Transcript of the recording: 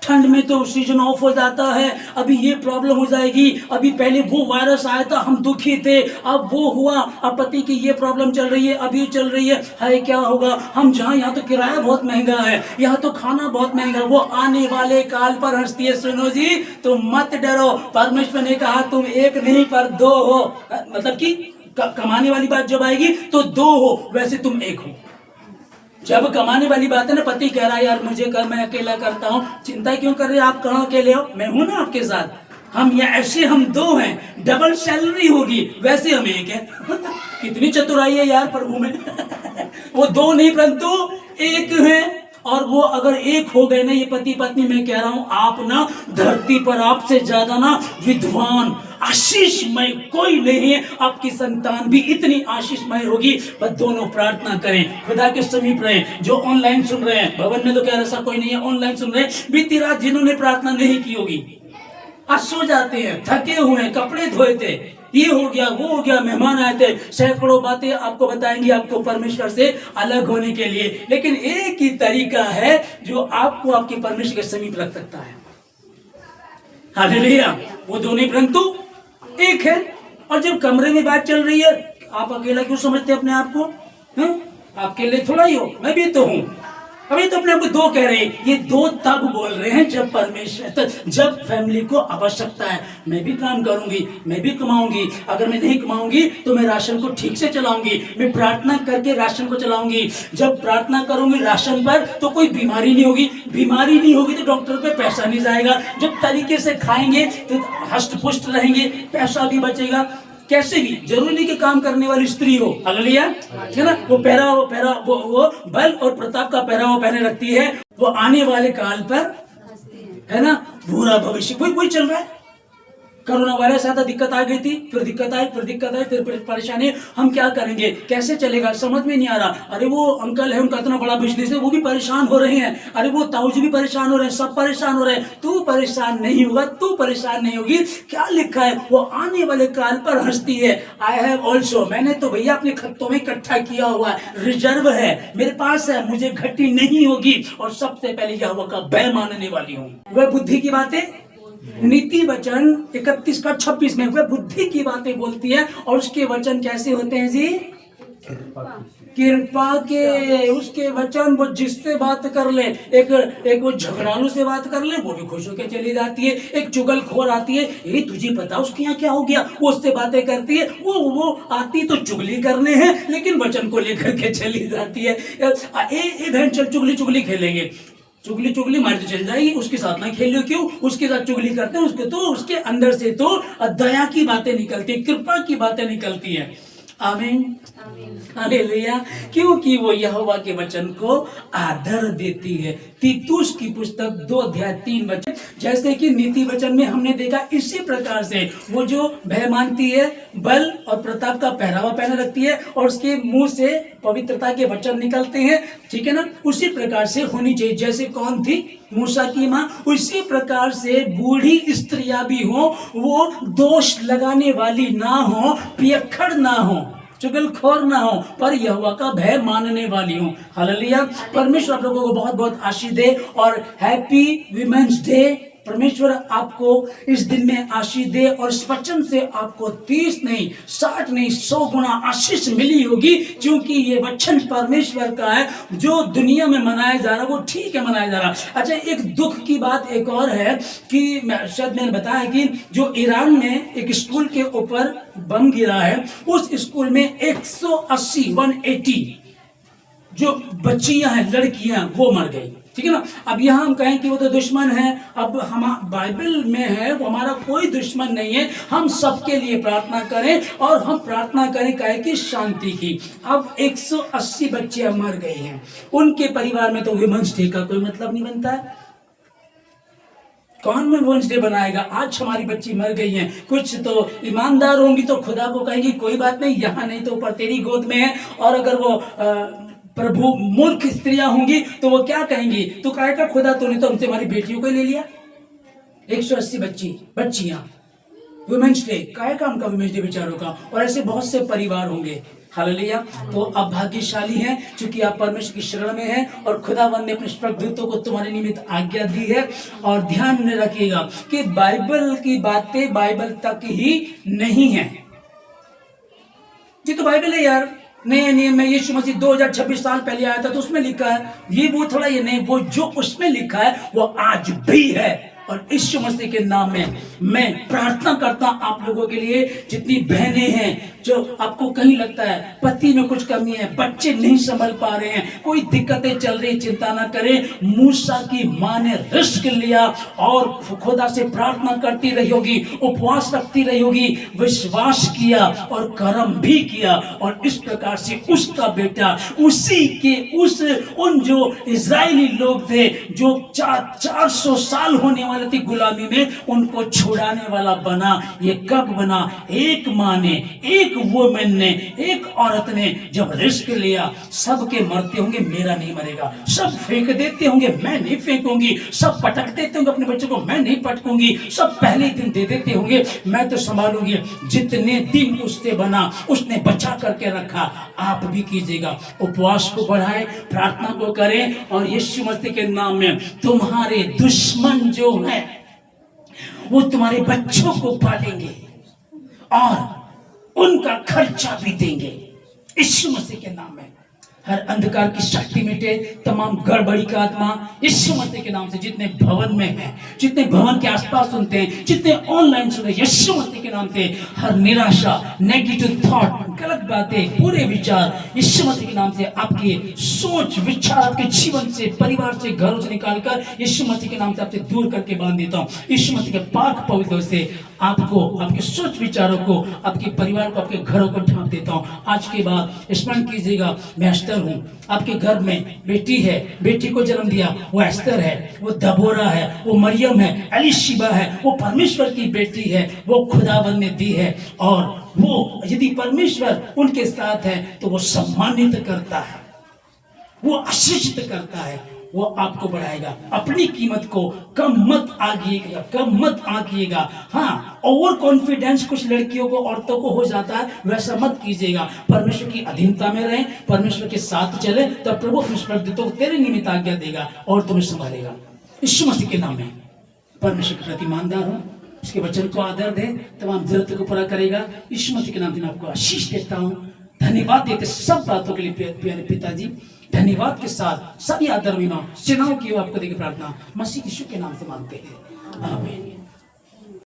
ठंड में तो सीजन ऑफ हो जाता है, अभी ये प्रॉब्लम हो जाएगी, अभी पहले वो वायरस आया था हम दुखी थे, अब वो हुआ, अब पति की ये प्रॉब्लम चल रही है, अभी चल रही है क्या होगा, हम जहाँ यहाँ तो किराया बहुत महंगा है, यहाँ तो खाना बहुत महंगा, वो आने वाले काल पर हंसती है। सुनो जी, तुम मत डरो, परमेश्वर ने कहा तुम एक नहीं पर दो हो, मतलब कि कमाने वाली बात जब आएगी तो दो हो, वैसे तुम एक हो। जब कमाने वाली बात है ना, पति कह रहा है यार मुझे कर, मैं अकेला करता हूँ, चिंता क्यों कर रहे हो, आप कहाँ अकेले हो, मैं हूं ना आपके साथ, हम या ऐसे हम दो हैं, डबल सैलरी होगी, वैसे हम एक हैं। कितनी चतुराई है यार प्रभु में। वो दो नहीं परंतु एक हैं, और वो अगर एक हो गए ना ये पति पत्नी, मैं कह रहा हूं आप ना धरती पर आपसे ज्यादा ना विद्वान आशीषमय कोई नहीं है, आपकी संतान भी इतनी आशीषमय होगी। बस दोनों प्रार्थना करें, खुदा के समीप रहें। जो ऑनलाइन सुन रहे हैं, भवन में तो क्या ऐसा कोई नहीं है, ऑनलाइन सुन रहे हैं, बीती रात जिन्होंने प्रार्थना नहीं की होगी, आज सो जाते हैं, थके हुए हैं, कपड़े धोए थे, ये हो गया वो हो गया, मेहमान आए थे, सैकड़ों बातें आपको बताएंगे आपको परमेश्वर से अलग होने के लिए, लेकिन एक ही तरीका है जो आपको आपके परमेश्वर के समीप रख सकता है। हालेलुया। वो दो नहीं परंतु एक है। और जब कमरे में बात चल रही है, आप अकेला क्यों समझते अपने आप को, हैं? आप अकेले थोड़ा ही हो, मैं भी तो हूं। अभी तो अपने आप को दो कह रहे हैं, ये दो तब बोल रहे हैं जब परमेश्वर, जब फैमिली को आवश्यकता है। मैं भी काम करूंगी, मैं भी कमाऊंगी, अगर मैं नहीं कमाऊंगी तो मैं राशन को ठीक से चलाऊंगी, मैं प्रार्थना करके राशन को चलाऊंगी। जब प्रार्थना करूंगी राशन पर तो कोई बीमारी नहीं होगी, बीमारी नहीं होगी तो डॉक्टर पे पैसा नहीं जाएगा, जब तरीके से खाएंगे तो हष्ट पुष्ट रहेंगे, पैसा भी बचेगा। कैसे भी, जरूरी नहीं कि काम करने वाली स्त्री हो, हालेलुया, है ना, वो वो बल और प्रताप का पहरावा पहने रखती है, वो आने वाले काल पर, है ना, बुरा भविष्य वही चल रहा है। कोरोना वायरस आया था, दिक्कत आ गई थी, फिर दिक्कत आई, फिर परेशानी, हम क्या करेंगे, कैसे चलेगा, समझ में नहीं आ रहा। अरे वो अंकल है, उनका इतना बड़ा बिजनेस है, वो भी परेशान हो रहे हैं, अरे वो ताऊ जी भी परेशान हो रहे हैं, सब परेशान हो रहे हैं। तू परेशान नहीं होगा, तू परेशान नहीं होगी। क्या लिखा है, वो आने वाले काल पर हंसती है। आई हैव ऑल्सो, मैंने तो भैया अपने खत्तों में इकट्ठा किया हुआ है, रिजर्व है मेरे पास है, मुझे घटी नहीं होगी, और सबसे पहले यहोवा का भय मानने वाली हूँ। वह बुद्धि की बातें, नीति वचन 31 का 26 में, वह बुद्धि की बातें बोलती है, और उसके वचन कैसे होते हैं जी, कृपा के। उसके वचन, वो जिससे बात कर ले, एक वो झगड़ालू से बात कर ले, वो भी खुश होकर चली जाती है। एक चुगलखोर आती है, ये तुझे पता उसके यहाँ क्या हो गया, वो उससे बातें करती है, वो आती तो चुगली करने हैं, लेकिन वचन को लेकर के चली जाती है। बहन चल चुगली खेलेंगे, चुगली मार तो चल जाएगी, उसके साथ ना खेलो, क्यों, उसके साथ चुगली करते हैं, उसके तो उसके अंदर से तो दया की बातें निकलती है, कृपा की बातें निकलती है। आमीन, हालेलुया। क्योंकि वो यहोवा के वचन को आदर देती है। तीतुस की पुस्तक 2 अध्याय 3 वचन, जैसे कि नीति वचन में हमने देखा, इसी प्रकार से वो जो भय मानती है, बल और प्रताप का पहरावा पहने रखती है, और उसके मुंह से पवित्रता के वचन निकलते हैं, ठीक है ना, उसी प्रकार से होनी चाहिए। जैसे कौन थी, मूसा की माँ, उसी प्रकार से बूढ़ी स्त्रियां भी हो, वो दोष लगाने वाली ना हो, पियक्कड़ ना हो, चुगलखोर ना हो, पर यहोवा का भय मानने वाली हो। हालेलुया। परमेश्वर आप लोगों को बहुत बहुत आशीष दे, और हैप्पी वीमेंस डे। परमेश्वर आपको इस दिन में आशीष दे, और इस वचन से आपको 30 नहीं, 60 नहीं, 100 गुना आशीष मिली होगी, क्योंकि ये वचन परमेश्वर का है। जो दुनिया में मनाया जा रहा है वो ठीक है, मनाया जा रहा। अच्छा, एक दुख की बात एक और है कि शायद मैंने बताया कि जो ईरान में एक स्कूल के ऊपर बम गिरा है, उस स्कूल में 180 जो बच्चियां हैं, लड़कियां, वो मर गई, ठीक है ना। अब यहाँ हम कहें कि वो तो दुश्मन है, अब हम बाइबल में है वो हमारा कोई दुश्मन नहीं है। हम सबके लिए प्रार्थना करें, और हम प्रार्थना करें कहे कि शांति की। अब 180 बच्चे मर गए हैं, उनके परिवार में तो वुमेन्स डे का कोई मतलब नहीं बनता है। कौन वुमेन्स डे बनाएगा? आज हमारी बच्ची मर गई हैं, कुछ तो ईमानदार होंगी तो खुदा को कहेंगी कोई बात नहीं, यहाँ नहीं तो ऊपर तेरी गोद में है। और अगर वो प्रभु मूर्ख स्त्रियां होंगी तो वो क्या कहेंगी, तो कहेगा खुदा तूने तो हमसे हमारी बेटियों को ले लिया। 180 बच्चियां, वुमेन्स डे कहेगा उनका, वुमेन्स डे विचारों का। और ऐसे बहुत से परिवार होंगे। हालेलुया। तो आप भाग्यशाली हैं क्योंकि आप परमेश्वर की शरण में हैं और खुदावंद ने अपने स्वर्गदूतों को तुम्हारे निमित्त आज्ञा दी है। और ध्यान में रखिएगा कि बाइबल की बातें बाइबल तक ही नहीं है। जी तो बाइबल है यार, नए नियम में यीशु मसीह 2026 साल पहले आया था तो उसमें लिखा है, ये वो थोड़ा ये नहीं, वो जो उसमें लिखा है वो आज भी है। और यीशु मसीह के नाम में मैं प्रार्थना करता हूं आप लोगों के लिए, जितनी बहनें हैं जो आपको कहीं लगता है पति में कुछ कमी है, बच्चे नहीं संभल पा रहे हैं, कोई दिक्कतें चल रही, चिंता ना करें। मूसा की मां ने रिस्क लिया और खुदा से प्रार्थना करती रही होगी, उपवास रखती रही होगी, विश्वास किया और कर्म भी किया और इस प्रकार से उसका बेटा उसी के उन जो इजरायली लोग थे जो 400 साल होने वाले थी गुलामी में, उनको छुड़ाने वाला बना। ये कब बना? एक मां ने, एक वुमेन ने, एक औरत ने जब रिस्क लिया। सबके मरते होंगे, मेरा नहीं मरेगा। सब फेंक देते होंगे, मैं नहीं फेंकूंगी। सब पटक देते होंगे अपने बच्चों को, मैं नहीं पटकूंगी। सब पहले दिन दे देते होंगे, मैं तो संभालूंगी। जितने दिन उससे बना उसने बचा करके रखा। आप भी कीजिएगा, उपवास को बढ़ाएं, प्रार्थना को करें और यीशु मसीह के नाम में तुम्हारे दुश्मन जो है वो तुम्हारे बच्चों को पालेंगे और उनका खर्चा भी देंगे यीशु मसीह के नाम में। हर अंधकार की शक्ति मिटे, तमाम गड़बड़ी का आत्मा यीशु मसीह के नाम से, जितने भवन में हैं, जितने भवन के आसपास सुनते हैं, जितने ऑनलाइन सुन रहे हैं, यीशु मसीह के नाम से हर निराशा, नेगेटिव थॉट, गलत बातें, बुरे विचार यीशु मसीह के नाम से आपके सोच विचार आपके जीवन से, परिवार से, घरों से निकालकर यीशु मसीह के नाम से आपसे दूर करके बांध देता हूँ। यीशु मसीह के पाक पवित्र से आपको, आपके सोच विचारों को, आपके परिवार को, आपके घरों को ढांप देता हूँ। आज के बाद स्मरण कीजिएगा, मैं एस्तर हूँ। आपके घर में बेटी है, बेटी को जन्म दिया, वो एस्तर है, वो दबोरा है, वो मरियम है, एलिशिबा है, वो परमेश्वर की बेटी है, वो खुदावंद ने दी है। और वो यदि परमेश्वर उनके साथ है तो वो सम्मानित करता है, वो आशीषित करता है, वो आपको बढ़ाएगा। अपनी कीमत को कम मत आंकिएगा, कम मत आंकिएगा। हाँ, ओवर कॉन्फिडेंस कुछ लड़कियों को, औरतों को हो जाता है, वैसा मत कीजिएगा। परमेश्वर की अधीनता में रहें, परमेश्वर के साथ चले, तब प्रभु अपने स्वर्गदूतों को तेरे निमित्त आज्ञा देगा और तुम्हें संभालेगा। यीशु मसीह के नाम में परमेश्वर के प्रति ईमानदार हो, उसके वचन को आदर दे, तमाम जरूरतों को पूरा करेगा। यीशु मसीह के नाम से मैं आपको आशीष देता हूँ। धन्यवाद देते सब बातों के लिए प्यारे पिताजी। धन्यवाद के साथ सभी आदर विनम्र सेनाओं की आपको देकर प्रार्थना मसीह यीशु के नाम से मांगते हैं, आमीन।